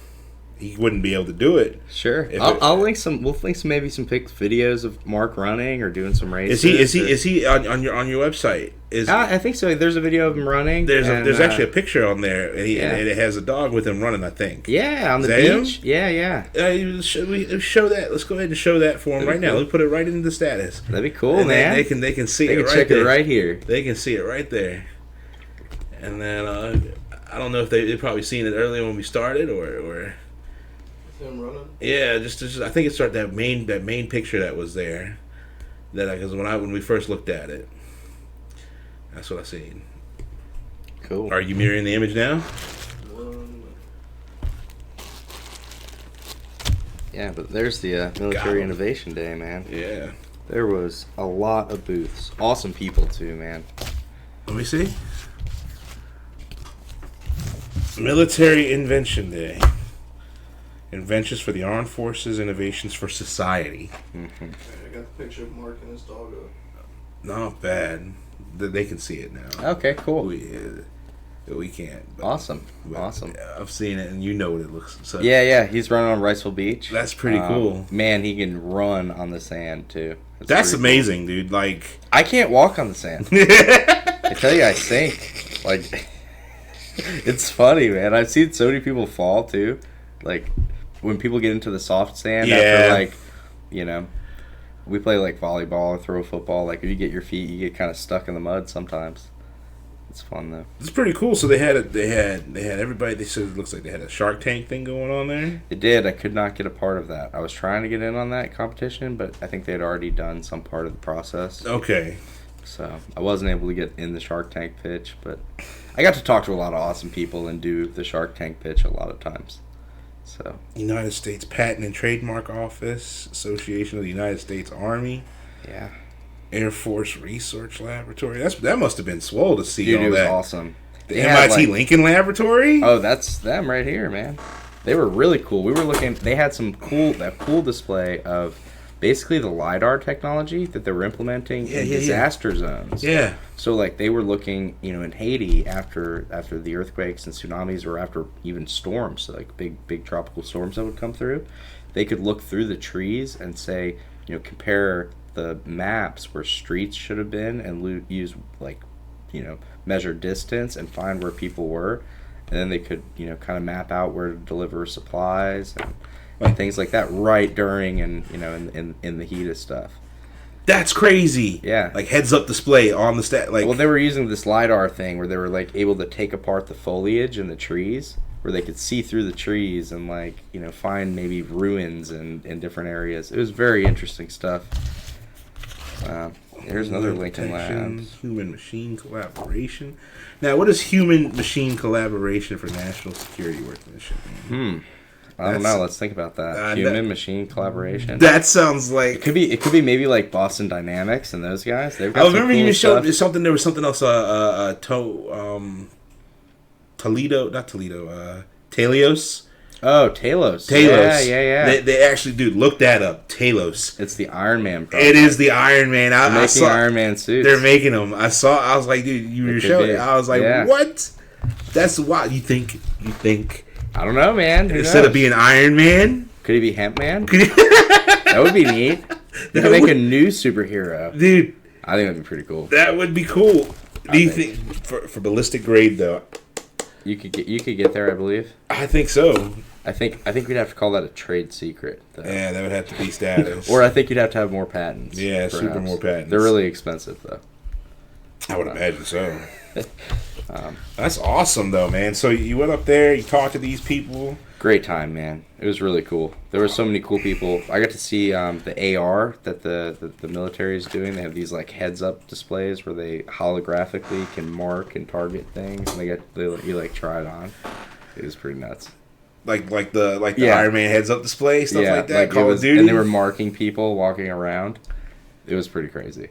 he wouldn't be able to do it. Sure. We'll link some maybe some videos of Mark running or doing some races. Is he on your website? I think so. There's a video of him running. There's actually a picture on there, and it has a dog with him running, I think. Yeah, on the beach. Him? Yeah. Should we show that? Let's go ahead and show that for him right now. Let's put it right into the status. That'd be cool, and man. They can see it right there. They can check it right here. They can see it right there. And then I don't know if they probably seen it earlier when we started or. Him running? Yeah, just I think it started that main picture that was there. Because when we first looked at it, that's what I seen. Cool. Are you mirroring the image now? Yeah, but there's the Military Innovation Day, man. Yeah. There was a lot of booths. Awesome people too, man. Let me see. Military Invention Day. Inventions for the Armed Forces, Innovations for Society. Mm-hmm. I got the picture of Mark and his dog up. Not bad. They can see it now. Okay, cool. We can't. Awesome. I've seen it, and you know what it looks like. So yeah. He's running on Riceville Beach. That's pretty cool. Man, he can run on the sand, too. That's amazing, cool. Dude. Like, I can't walk on the sand. I tell you, I sink. Like, it's funny, man. I've seen so many people fall, too. Like, when people get into the soft sand after, like, we play, like, volleyball or throw football. Like, if you get your feet, you get kind of stuck in the mud sometimes. It's fun, though. It's pretty cool. So they had everybody. They said it looks like they had a Shark Tank thing going on there. It did. I could not get a part of that. I was trying to get in on that competition, but I think they had already done some part of the process. Okay. So I wasn't able to get in the Shark Tank pitch, but I got to talk to a lot of awesome people and do the Shark Tank pitch a lot of times. So United States Patent and Trademark Office, Association of the United States Army. Yeah. Air Force Research Laboratory. That must have been swole to see. Dude, all it was that. awesome. The MIT Lincoln Laboratory. Oh, that's them right here, man. They were really cool. We were looking. They had that cool display of basically the LiDAR technology that they were implementing in disaster zones. Yeah. So like they were looking, in Haiti after the earthquakes and tsunamis, or after even storms, so like big tropical storms that would come through. They could look through the trees and say, compare the maps where streets should have been and use measure distance and find where people were, and then they could kind of map out where to deliver supplies and things like that right during and in the heat of stuff. That's crazy. Yeah. Like heads up display on the well, they were using this LiDAR thing where they were like able to take apart the foliage in the trees, where they could see through the trees and find maybe ruins in different areas. It was very interesting stuff. Here's another Lincoln Labs. Human-machine collaboration. Now, what does human-machine collaboration for national security work mission? I don't know. Let's think about that. Human-machine collaboration. That sounds like it could be maybe like Boston Dynamics and those guys. They've got I remember cool you showed stuff. something. There was something else. Toledo, not Toledo. Talos. Oh, Talos. Yeah. They actually, dude, look that up. Talos. It's the Iron Man project. It is the Iron Man. They're making Iron Man suits. They're making them. I was like, dude, you were showing. I was like, what? That's wild. You think? I don't know, man. Instead of being Iron Man, could he be Hemp Man? That would be neat. They could make a new superhero, dude. I think that'd be pretty cool. That would be cool. Do you think for ballistic grade though? You could get there, I believe. I think so. I think we'd have to call that a trade secret, though. Yeah, that would have to be status. Or I think you'd have to have more patents. Yeah, perhaps. super more patents. They're really expensive, though. I would imagine so. That's awesome, though, man. So you went up there, you talked to these people. Great time, man. It was really cool. There were so many cool people. I got to see the AR that the military is doing. They have these like heads-up displays where they holographically can mark and target things, and they let you like try it on. It was pretty nuts. Like the Iron Man heads-up display, stuff like that. Like Call of Duty, and they were marking people walking around. It was pretty crazy.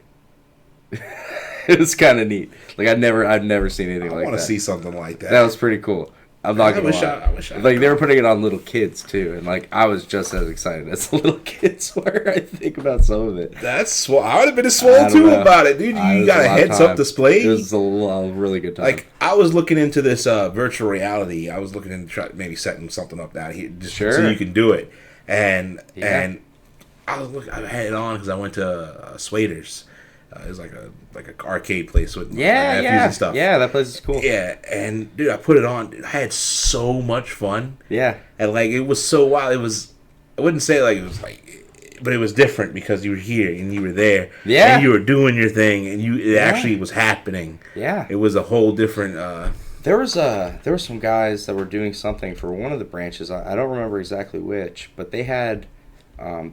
It was kind of neat. Like I've never seen anything like that. I want to see something like that. That was pretty cool. I'm not gonna lie. I wish like they were putting it on little kids too, and like I was just as excited as the little kids were. I think about some of it. That's I would have been as swole too about it, dude. You got a heads-up display. It was a really good time. Like I was looking into this virtual reality. I was looking into maybe setting something up down here just so you can do it. And I had it on because I went to Swaders. It was like a arcade place with nephews and stuff. Yeah, that place is cool. Yeah, and dude, I put it on. Dude, I had so much fun. Yeah, and like it was so wild. It was. I wouldn't say like it was like, but it was different because you were here and you were there. Yeah, and you were doing your thing, and it actually was happening. Yeah, it was a whole different. There were some guys that were doing something for one of the branches. I don't remember exactly which, but they had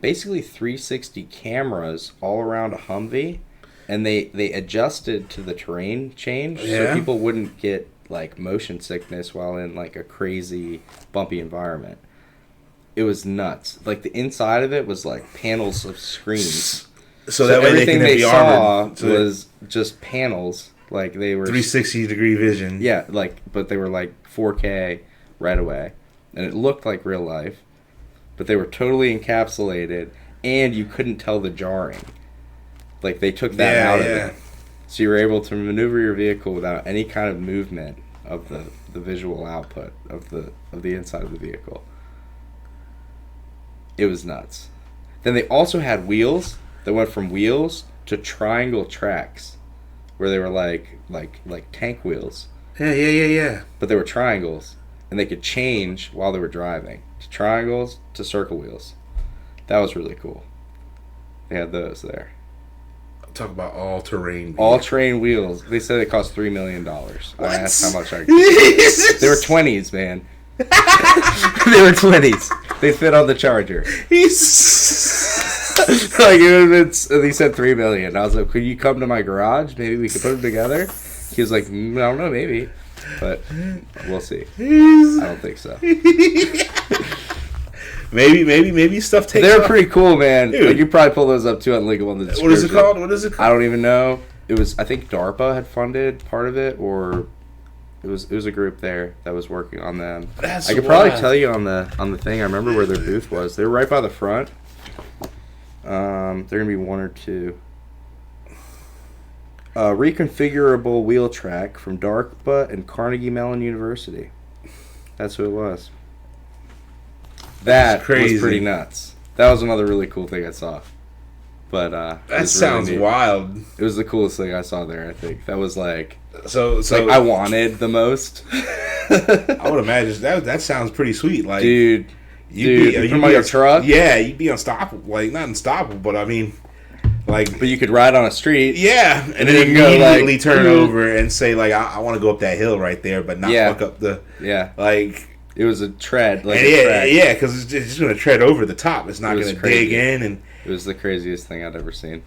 basically 360 cameras all around a Humvee. And they adjusted to the terrain change so people wouldn't get like motion sickness while in like a crazy bumpy environment. It was nuts. Like the inside of it was like panels of screens. So that way everything they saw was just panels. Like they were 360-degree vision. Yeah, but they were like 4K right away, and it looked like real life, but they were totally encapsulated, and you couldn't tell the jarring. Like they took that out of it, so you were able to maneuver your vehicle without any kind of movement of the visual output of the inside of the vehicle. It was nuts. Then they also had wheels that went from wheels to triangle tracks, where they were like tank wheels. Yeah. But they were triangles, and they could change while they were driving to triangles to circle wheels. That was really cool. They had those there. Talk about all-terrain. All-terrain wheels. They said it cost $3 million. I asked how much I could. They were 20s, man. They were 20s. They fit on the Charger. Like they said $3 million. I was like, could you come to my garage? Maybe we could put them together. He was like, I don't know, maybe, but we'll see. I don't think so. Maybe stuff takes. They're pretty cool, man. Like, you probably pull those up too on link on the description. What is it called? I don't even know. It was, I think DARPA had funded part of it, or it was a group there that was working on them. I could probably tell you on the thing. I remember where their booth was. They were right by the front. They're gonna be one or two. Reconfigurable wheel track from DARPA and Carnegie Mellon University. That's who it was. That was pretty nuts. That was another really cool thing I saw. But that sounds really wild. It was the coolest thing I saw there, I think. That was like like I wanted the most. I would imagine that sounds pretty sweet. Like you'd from your truck? Yeah, you'd be unstoppable. Like not unstoppable, but I mean like but you could ride on a street. Yeah. And then you immediately turn over and say like I want to go up that hill right there, but not fuck up the like it was a tread, like because it's just going to tread over the top. It's not going to dig in, and it was the craziest thing I'd ever seen.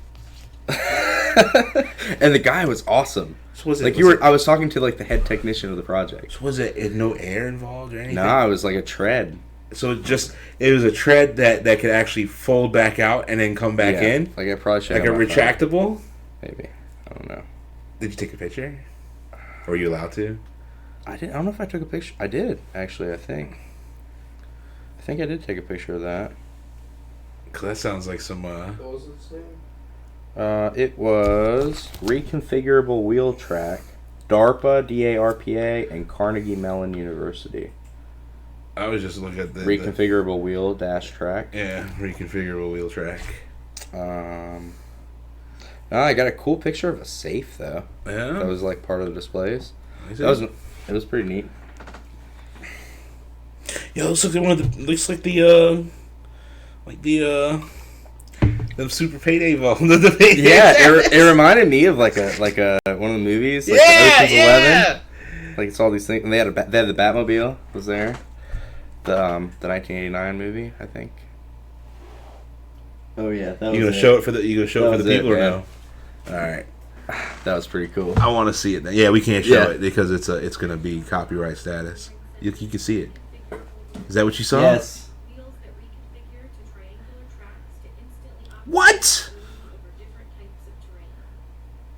And the guy was awesome. So was it like I was talking to like the head technician of the project. So was it no air involved or anything? No, it was like a tread. So it was a tread that could actually fold back out and then come back in. Like I probably should like a retractable. Phone. Maybe, I don't know. Did you take a picture? Or were you allowed to? I don't know if I took a picture. I did, actually, I think I did take a picture of that. Cause that sounds like some What was its name? It was Reconfigurable Wheel Track, DARPA, DARPA, and Carnegie Mellon University. I was just looking at the Reconfigurable Wheel Dash Track. Yeah, Reconfigurable Wheel Track. I got a cool picture of a safe though. Yeah. That was like part of the displays. It was pretty neat. Yeah, looks like the Them super payday phones. The payday Yeah, tablets. it reminded me of like a one of the movies, like the Ocean's 11. Like it's all these things, and they had the Batmobile was there, the 1989 movie, I think. Oh yeah, that was You gonna show it for the people or no? All right. That was pretty cool. I want to see it. Yeah, we can't show Yeah. it because it's gonna be copyright status. You can see it. Is that what you saw? Yes. Wheels that reconfigure to triangular tracks to instantly operate What? over different types of terrain.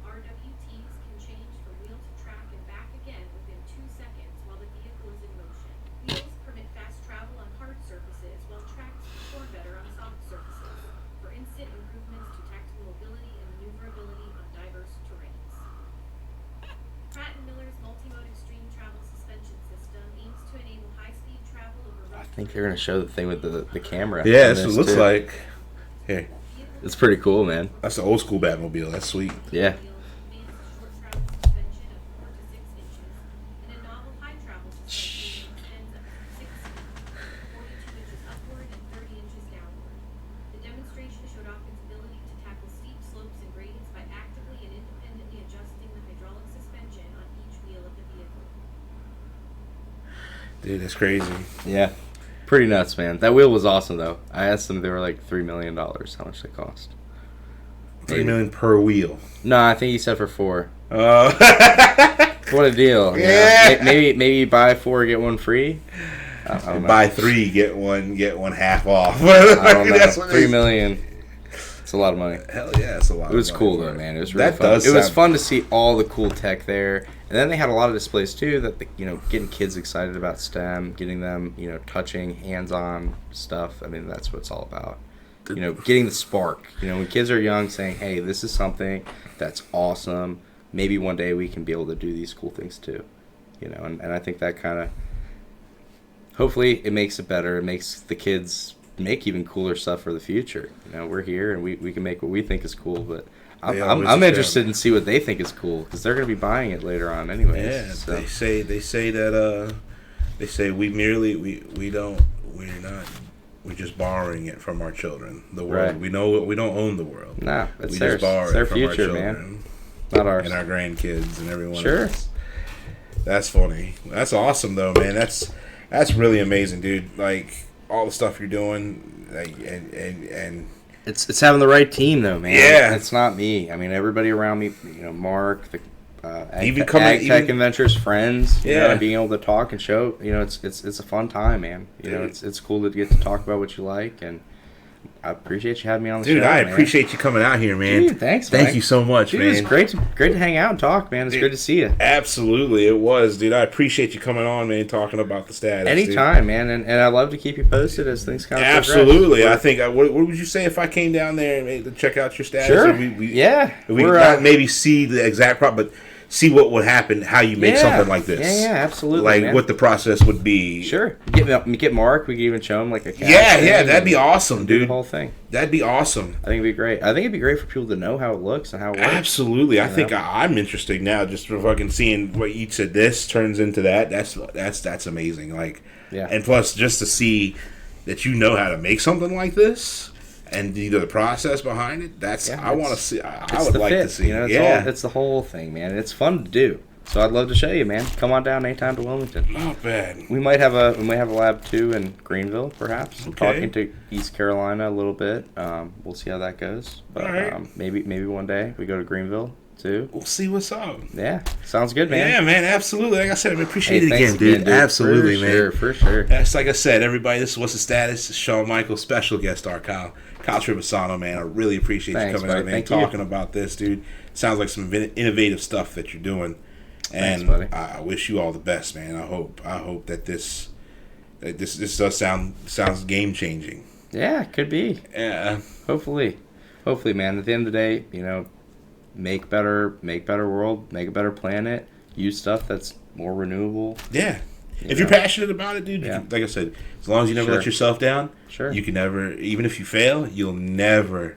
RWTs can change from wheel to track and back again within 2 seconds while the vehicle is in motion. Wheels permit fast travel on hard surfaces while tracks perform better on soft surfaces for instant improvements to tactical mobility and maneuverability on diverse terrains. Pratt & Miller's multi-mode extreme travel suspension system aims to enable high-speed travel over rough I think they're gonna show the thing with the camera. Yeah, in that's what it this, looks too. like. Here, It's pretty cool, man. that's the old school Batmobile. That's sweet. Yeah. short travel suspension of 4 to 6 inches, and a novel high travel suspension that extends up to 6 feet, 42 inches upward and 30 inches downward. The demonstration showed off its ability to tackle steep slopes and gradients by actively and independently adjusting the hydraulic suspension on each wheel of the vehicle. Dude, that's crazy. Yeah. Pretty nuts, man. That wheel was awesome, though. I asked them, they were like $3 million, how much they cost. $3 million per wheel. No, I think he said for 4. Uh, What a deal. you know? Yeah. Maybe you buy 4, get 1 free. I don't know. buy 3, get one half off. I don't know. That's what it $3 is. million. It's a lot of money. Hell yeah, it's a lot. It was of money cool for though, it. man. It was really That fun. does It was sound- fun to see all the cool tech there, and then they had a lot of displays too. That getting kids excited about STEM, getting them touching, hands-on stuff. I mean, that's what it's all about. Getting the spark. When kids are young, saying, "Hey, this is something that's awesome. Maybe one day we can be able to do these cool things too." And I think that kind of hopefully it makes it better. It makes the kids make even cooler stuff for the future. We're here and we can make what we think is cool, but They I'm always interested in see what they think is cool because they're going to be buying it later on anyways. Yeah, so. they say that we're just borrowing it from our children. The world. Right. We don't own the world. Nah, it's We theirs. just borrow It's their it from our future, children man. Not ours. and our grandkids and everyone Sure. else. That's funny. That's awesome though, man. That's really amazing, dude. Like all the stuff you're doing, like, and It's having the right team though, man. Yeah. It's not me. I mean, everybody around me. Mark, the Even Ag Tech Adventures friends. Yeah. And being able to talk and show. It's a fun time, man. It's cool to get to talk about what you like, and I appreciate you having me on the show. dude, I man. appreciate you coming out here, man. Dude, thanks, Thank Mike. you so much, Dude, man. it's great to hang out and talk, man. It's Dude. good to see you. Absolutely, it was, dude. I appreciate you coming on, man, talking about the status. dude. Anytime, man, and I love to keep you posted as things kind of Absolutely, I progress. think. What would you say if I came down there and to check out your status? Sure. And we Yeah. We We're, not maybe see the exact problem, but see what would happen, how you make something like this. Yeah, absolutely. Like man. what the process would be. Sure. Get Mark. We can even show him like a Yeah, that'd be awesome, do the dude. whole thing. That'd be awesome. I think it'd be great. I think it'd be great for people to know how it looks and how it works. Absolutely, I You think know? I'm interested now, just for fucking seeing what you said. This turns into that. That's amazing. Like, Yeah. and plus just to see that you know how to make something like this. And the process behind it, I want to see. I would like to see. It's the whole thing, man. It's fun to do. So I'd love to show you, man. Come on down anytime to Wilmington. Not bad. We might have a lab too in Greenville, perhaps. Okay. Talking to East Carolina a little bit. We'll see how that goes. But All right. maybe one day we go to Greenville too. We'll see what's up. Yeah, sounds good, man. Yeah, man, absolutely. Like I said, I appreciate Hey, it thanks again, dude. Absolutely, for man. Sure, for sure. That's like I said, everybody. This is What's the Status. It's Shawn Michaels, special guest star Kyle Trivisonno, man. I really appreciate Thanks, you coming out, buddy. man, Thank you. talking about this, dude. Sounds like some innovative stuff that you're doing, and Thanks, buddy. I wish you all the best, man. I hope that this does sounds game changing. Yeah, it could be. Yeah, Hopefully, man. At the end of the day, make better world, make a better planet. Use stuff that's more renewable. yeah. You If you're know. passionate about it, dude, you Yeah. can, like I said, as long as you never Sure. let yourself down, Sure. you can never. Even if you fail, you'll never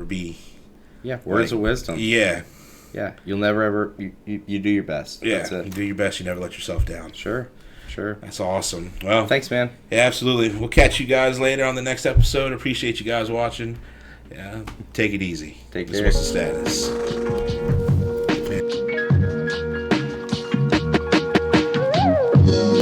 be. Yeah, words of wisdom. Yeah, Yeah, you'll never ever. You do your best. yeah. That's You it. do your best. You never let yourself down. Sure. sure. That's awesome. Well, Thanks, man. yeah, absolutely. We'll catch you guys later on the next episode. Appreciate you guys watching. Yeah, take it easy. Take This care. was the status.